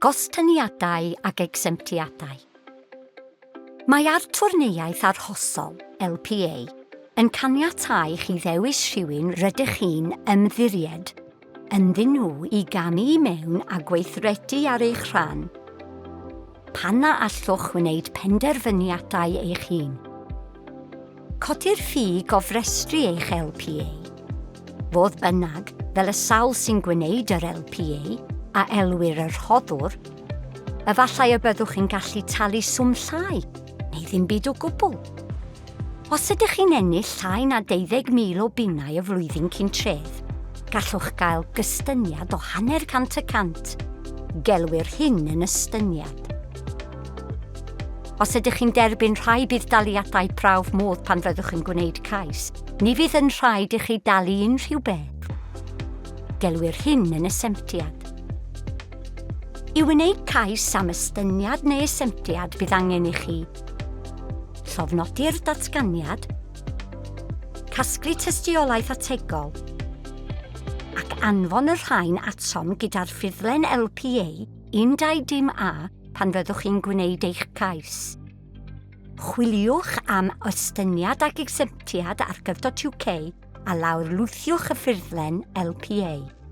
Gostyngiadau ac esemptiadau. Mae atwrnaiaeth arhosol, LPA, yn caniatáu chi ddewis rhywun rydych chi'n ymddiried ynddyn nhw i gamu i mewn a gweithredu ar eich rhan. Pan na allwch wneud penderfyniadau eich hun. Codir ffi gofrestru eich LPA. Fodd bynnag, fel y sawl sy'n gwneud yr LPA a elwir yr rhoddwr, efallai y byddwch chi'n gallu talu swm llai, neu ddim byd o gwbl. Os ydych chi'n ennill llai na 12,000 o bunnau y flwyddyn cyn tref, gallwch gael gostyngiad o 100%. Gelwir hyn yn ostyngiad. Os ydych chi'n derbyn rhai bydd daliadau prawf modd pan fyddwch chi'n gwneud cais, ni fydd yn rhaid i chi dalu unrhyw beth. Gelwir hyn yn esemptiad. I wneud cais am ostyngiad neu esemptiad bydd angen i chi llofnodi'r datganiad, casglu tystiolaeth ategol, ac anfon y rhain atom gyda'r ffurflen LPA 120A pan fyddwch chi'n gwneud eich cais. Chwiliwch am ostyngiad ac esemptiad ar gyf.uk a lawrlwythiwch y ffurflen LPA.